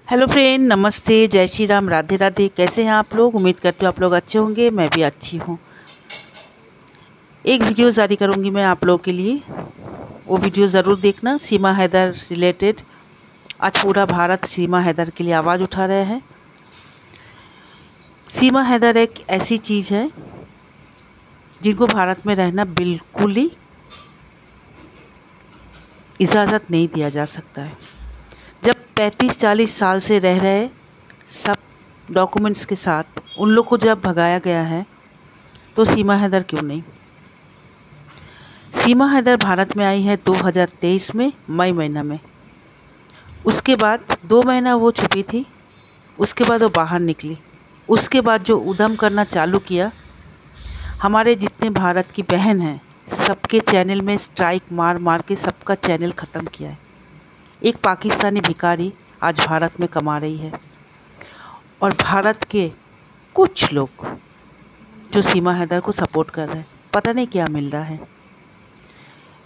Hello friend, नमस्ते, जय श्री राम, राधे राधे। कैसे हैं आप लोग? उम्मीद करती हूँ आप लोग अच्छे होंगे। मैं भी अच्छी हूँ। एक वीडियो जारी करूँगी मैं आप लोगों के लिए, वो वीडियो ज़रूर देखना। सीमा हैदर रिलेटेड। आज पूरा भारत सीमा हैदर के लिए आवाज़ उठा रहा है। सीमा हैदर एक ऐसी चीज़ है जिनको भारत में रहना बिल्कुल ही इजाज़त नहीं दिया जा सकता है। जब 35-40 साल से रह रहे सब डॉक्यूमेंट्स के साथ उन लोग को जब भगाया गया है, तो सीमा हैदर क्यों नहीं? सीमा हैदर भारत में आई है 2023 में मई महीना में। उसके बाद 2 महीना वो छुपी थी, उसके बाद वो बाहर निकली। उसके बाद जो उद्यम करना चालू किया, हमारे जितने भारत की बहन हैं सबके चैनल में स्ट्राइक मार मार के सबका चैनल ख़त्म किया है। एक पाकिस्तानी भिखारी आज भारत में कमा रही है, और भारत के कुछ लोग जो सीमा हैदर को सपोर्ट कर रहे हैं, पता नहीं क्या मिल रहा है।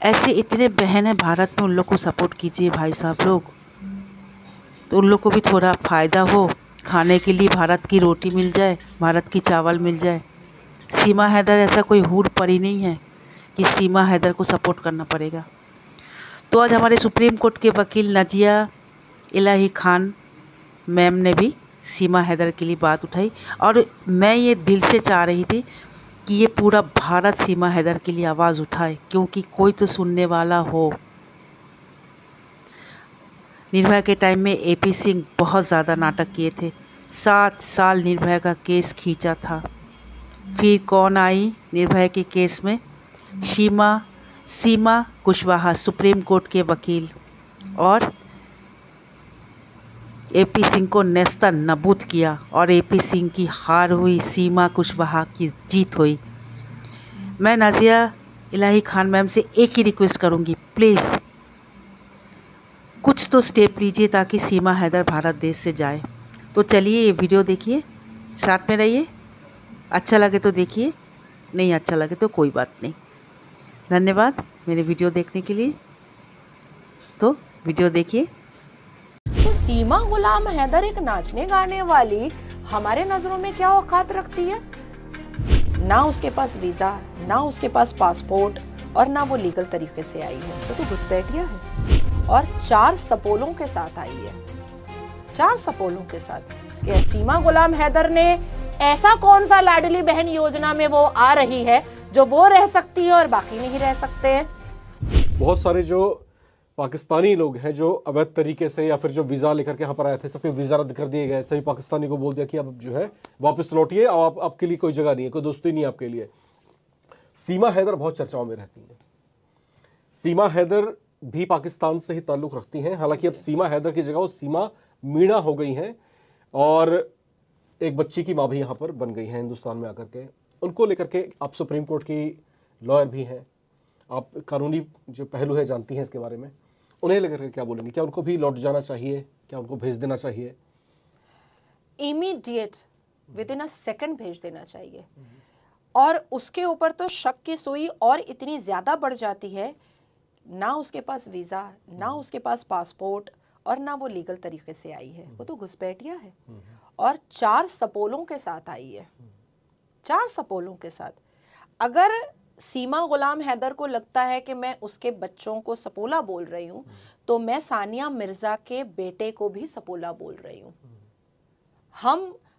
ऐसे इतने बहन हैं भारत में, उन लोग को सपोर्ट कीजिए भाई साहब लोग, तो उन लोग को भी थोड़ा फ़ायदा हो, खाने के लिए भारत की रोटी मिल जाए, भारत की चावल मिल जाए। सीमा हैदर ऐसा कोई हूर परी नहीं है कि सीमा हैदर को सपोर्ट करना पड़ेगा। तो आज हमारे सुप्रीम कोर्ट के वकील नाजिया इलाही खान मैम ने भी सीमा हैदर के लिए बात उठाई, और मैं ये दिल से चाह रही थी कि ये पूरा भारत सीमा हैदर के लिए आवाज़ उठाए, क्योंकि कोई तो सुनने वाला हो। निर्भया के टाइम में एपी सिंह बहुत ज़्यादा नाटक किए थे। 7 साल निर्भया का केस खींचा था। फिर कौन आई निर्भया के केस में? सीमा कुशवाहा, सुप्रीम कोर्ट के वकील, और एपी सिंह को नेस्ता नबूद किया, और एपी सिंह की हार हुई, सीमा कुशवाहा की जीत हुई। मैं नाजिया इलाही खान मैम से एक ही रिक्वेस्ट करूंगी, प्लीज़ कुछ तो स्टेप लीजिए ताकि सीमा हैदर भारत देश से जाए। तो चलिए ये वीडियो देखिए, साथ में रहिए। अच्छा लगे तो देखिए, नहीं अच्छा लगे तो कोई बात नहीं। धन्यवाद मेरे वीडियो देखने के लिए। तो वीडियो देखिए। तो सीमा गुलाम हैदर एक नाचने गाने वाली हमारे नजरों में क्या औकात रखती है? ना उसके पास वीजा, ना उसके पास पासपोर्ट, और ना वो लीगल तरीके से आई है। तो घुसपैठिया है, और 4 सपोलों के साथ आई है। 4 सपोलों के साथ। क्या सीमा गुलाम हैदर ने ऐसा कौन सा लाडली बहन योजना में वो आ रही है जो वो रह सकती है और बाकी नहीं रह सकते हैं? बहुत सारे जो पाकिस्तानी लोग हैं जो अवैध तरीके से या फिर जो वीज़ा लेकर के यहाँ पर आए थे, सबके वीज़ा रद्द कर दिए गए। सभी पाकिस्तानी को बोल दिया कि अब जो है वापस लौटिए, अब आपके लिए कोई जगह नहीं है, कोई दोस्ती नहीं है आपके लिए। सीमा हैदर बहुत चर्चाओं में रहती हैं। सीमा हैदर भी पाकिस्तान से ही ताल्लुक़ रखती हैं। हालांकि अब सीमा हैदर की जगह वो सीमा मीणा हो गई हैं, और एक बच्ची की माँ भी यहाँ पर बन गई हैं हिंदुस्तान में आकर के। उनको लेकर के आप सुप्रीम कोर्ट की लॉयर भी हैं, आप कानूनी जो पहलू है जानती हैं इसके बारे में। उन्हें लेकर के क्या बोलेंगे? क्या उनको भी लौट जाना चाहिए? क्या उनको भेज देना चाहिए? Immediate, with in a second भेज देना चाहिए। और उसके ऊपर तो शक की सुई और इतनी ज्यादा बढ़ जाती है, ना उसके पास वीजा, ना उसके पास पासपोर्ट, और ना वो लीगल तरीके से आई है। वो तो घुसपैठिया है, और 4 सपोलों के साथ आई है। 4 सपोलों के साथ। अगर सीमा गुलाम हैदर को लगता है कि मैं उसके बच्चों को सपोला बोल रही हूँ, तो मैं सानिया मिर्जा के बेटे को भी सपोला बोल रही हूँ।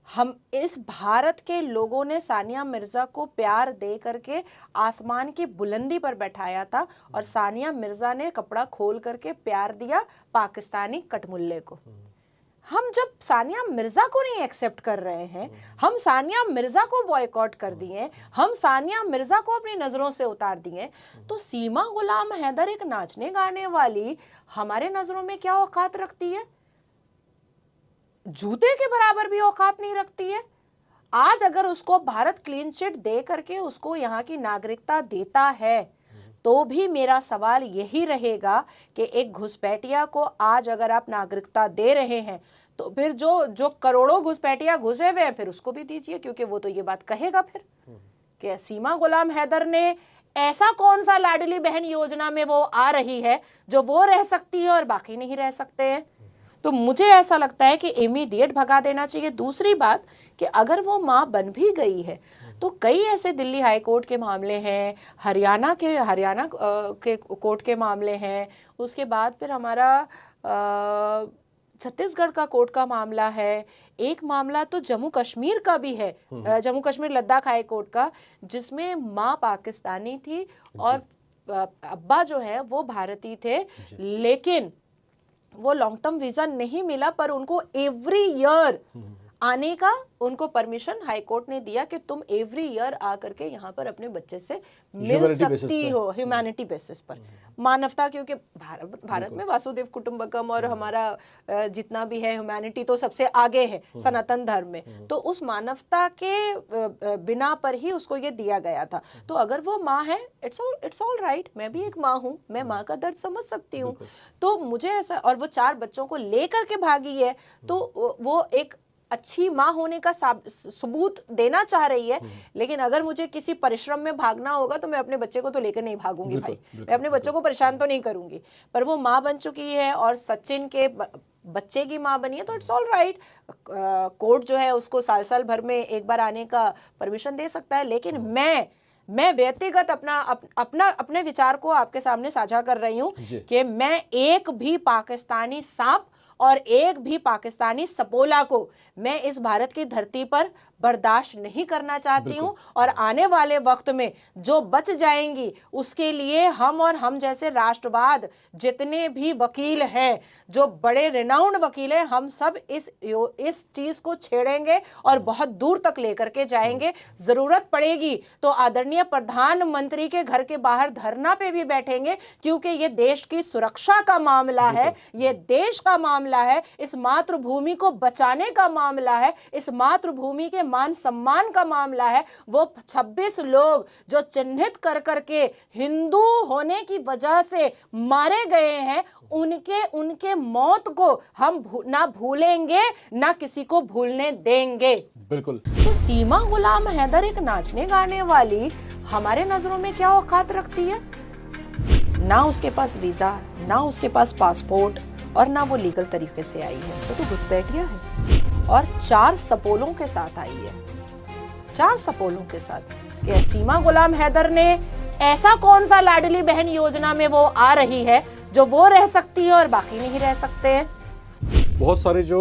हम इस भारत के लोगों ने सानिया मिर्जा को प्यार दे करके आसमान की बुलंदी पर बैठाया था, और सानिया मिर्जा ने कपड़ा खोल करके प्यार दिया पाकिस्तानी कटमुल्ले को। हम जब सानिया मिर्जा को नहीं एक्सेप्ट कर रहे हैं, हम सानिया मिर्जा को बॉयकॉट कर दिए, हम सानिया मिर्जा को अपनी नजरों से उतार दिए, तो सीमा गुलाम हैदर एक नाचने गाने वाली हमारे नजरों में क्या औकात रखती है? जूते के बराबर भी औकात नहीं रखती है। आज अगर उसको भारत क्लीन चिट दे करके उसको यहाँ की नागरिकता देता है, तो भी मेरा सवाल यही रहेगा कि एक घुसपैठिया को आज अगर आप नागरिकता दे रहे हैं, तो फिर जो करोड़ों घुसपैठिया घुसे हुए हैं, फिर उसको भी दीजिए, क्योंकि वो तो ये बात कहेगा फिर कि सीमा गुलाम हैदर ने ऐसा कौन सा लाडली बहन योजना में वो आ रही है जो वो रह सकती है और बाकी नहीं रह सकते हैं। तो मुझे ऐसा लगता है कि इमीडिएट भगा देना चाहिए। दूसरी बात कि अगर वो माँ बन भी गई है तो कई ऐसे दिल्ली हाई कोर्ट के मामले हैं, हरियाणा के कोर्ट के मामले हैं, उसके बाद फिर हमारा छत्तीसगढ़ का कोर्ट का मामला है, एक मामला तो जम्मू कश्मीर का भी है, जम्मू कश्मीर लद्दाख हाई कोर्ट का, जिसमें माँ पाकिस्तानी थी और अब्बा जो है वो भारतीय थे, लेकिन वो लॉन्ग टर्म वीजा नहीं मिला पर उनको एवरी ईयर आने का उनको परमिशन हाई कोर्ट ने दिया कि तुम एवरी ईयर आकर के यहाँ पर अपने बच्चे से मिल सकती हो, ह्यूमैनिटी बेसिस पर, मानवता, क्योंकि भारत में वासुदेव कुटुंबकम और हमारा जितना भी है ह्यूमैनिटी तो सबसे आगे है सनातन धर्म में, तो उस मानवता के बिना पर ही उसको ये दिया गया था। तो अगर वो माँ है, इट्स ऑल राइट, मैं भी एक माँ हूँ, मैं माँ का दर्द समझ सकती हूँ। तो मुझे ऐसा, और वो 4 बच्चों को लेकर के भागी है, तो वो एक अच्छी माँ होने का सबूत देना चाह रही है। लेकिन अगर मुझे किसी परिश्रम में भागना होगा तो मैं अपने बच्चे को तो लेकर नहीं भागूंगी भाई, मैं अपने बच्चों को परेशान तो नहीं करूंगी। पर वो माँ बन चुकी है और सचिन के बच्चे की माँ बनी है, तो इट्स ऑल राइट, कोर्ट जो है उसको साल भर में एक बार आने का परमिशन दे सकता है। लेकिन मैं व्यक्तिगत अपने विचार को आपके सामने साझा कर रही हूँ कि मैं एक भी पाकिस्तानी सांप और एक भी पाकिस्तानी सपोला को मैं इस भारत की धरती पर बर्दाश्त नहीं करना चाहती हूं। और आने वाले वक्त में जो बच जाएंगी उसके लिए हम जैसे राष्ट्रवाद जितने भी वकील हैं, जो बड़े रिनाउंड वकील हैं, हम सब इस चीज को छेड़ेंगे और बहुत दूर तक लेकर के जाएंगे। जरूरत पड़ेगी तो आदरणीय प्रधानमंत्री के घर के बाहर धरना पे भी बैठेंगे, क्योंकि ये देश की सुरक्षा का मामला है, ये देश का मामला है, इस मातृभूमि को बचाने का मामला है, इस मातृभूमि के मान सम्मान का मामला है। वो 26 लोग जो चिन्हित कर करके हिंदू होने की वजह से मारे गए हैं, उनके मौत को हम ना भूलेंगे ना किसी को भूलने देंगे। बिल्कुल। तो सीमा गुलाम हैदर एक नाचने गाने वाली हमारे नजरों में क्या औकात रखती है? ना उसके पास वीजा, ना उसके पास पासपोर्ट, और ना वो लीगल तरीके से आई है, तो घुसपैठिया है। और 4 सपोलों के साथ आई है, 4 सपोलों के साथ। कि सीमा गुलाम हैदर ने ऐसा कौन सा लाडली बहन योजना में वो आ रही है जो वो रह सकती है और बाकी नहीं रह सकते हैं? बहुत सारे जो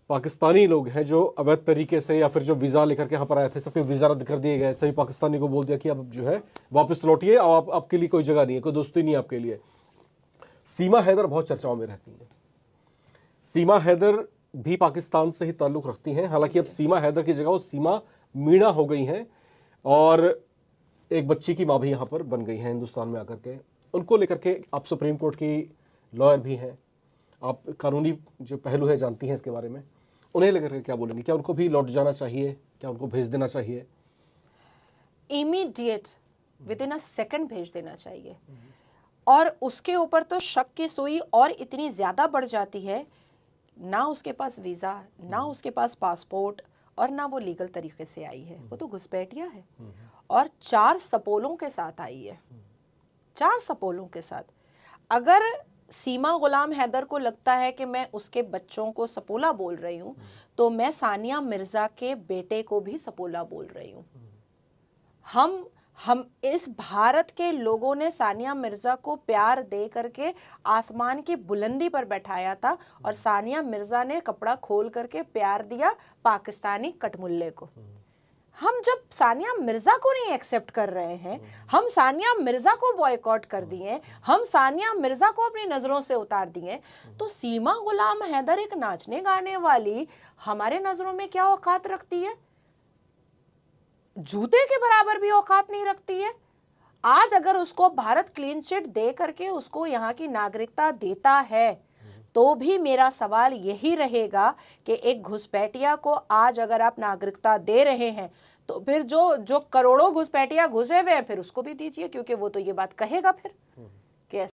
पाकिस्तानी लोग हैं जो अवैध तरीके से या फिर जो वीजा लेकर के यहाँ पर आए थे, सबके वीजा रद्द कर दिए गए। सभी पाकिस्तानी को बोल दिया कि अब जो है वापस लौटिए, अब आपके लिए कोई जगह नहीं है, कोई दोस्ती नहीं है आपके लिए। सीमा हैदर बहुत चर्चाओं में रहती है। सीमा हैदर भी पाकिस्तान से ही ताल्लुक़ रखती हैं, हालांकि अब सीमा हैदर की जगह वो सीमा मीणा हो गई हैं और एक बच्ची की माँ भी यहाँ पर बन गई हैं हिंदुस्तान में आकर के। उनको लेकर के आप सुप्रीम कोर्ट की लॉयर भी हैं, आप कानूनी जो पहलू है जानती हैं इसके बारे में, उन्हें लेकर के क्या बोलेंगे? क्या उनको भी लौट जाना चाहिए? क्या उनको भेज देना चाहिए? इमीडिएट विदिन अ सेकंड भेज देना चाहिए। और उसके ऊपर तो शक की सुई और इतनी ज़्यादा बढ़ जाती है, ना उसके पास वीज़ा, ना उसके पास पासपोर्ट, और ना वो लीगल तरीके से आई है, वो तो घुसपैठिया है। और 4 सपोलों के साथ आई है, 4 सपोलों के साथ। अगर सीमा गुलाम हैदर को लगता है कि मैं उसके बच्चों को सपोला बोल रही हूँ, तो मैं सानिया मिर्ज़ा के बेटे को भी सपोला बोल रही हूँ। हम इस भारत के लोगों ने सानिया मिर्ज़ा को प्यार दे करके आसमान की बुलंदी पर बैठाया था, और सानिया मिर्ज़ा ने कपड़ा खोल करके प्यार दिया पाकिस्तानी कटमुल्ले को। हम जब सानिया मिर्ज़ा को नहीं एक्सेप्ट कर रहे हैं, हम सानिया मिर्ज़ा को बॉयकॉट कर दिए, हम सानिया मिर्ज़ा को अपनी नज़रों से उतार दिए, तो सीमा गुलाम हैदर एक नाचने गाने वाली हमारे नज़रों में क्या औकात रखती है? जूते के बराबर भी औकात नहीं रखती है। आज अगर उसको भारत क्लीन चिट दे करके उसको यहाँ की नागरिकता देता है, तो भी मेरा सवाल यही रहेगा कि एक घुसपैठिया को आज अगर आप नागरिकता दे रहे हैं, तो फिर जो करोड़ों घुसपैठिया घुसे हुए हैं, फिर उसको भी दीजिए, क्योंकि वो तो ये बात कहेगा फिर कि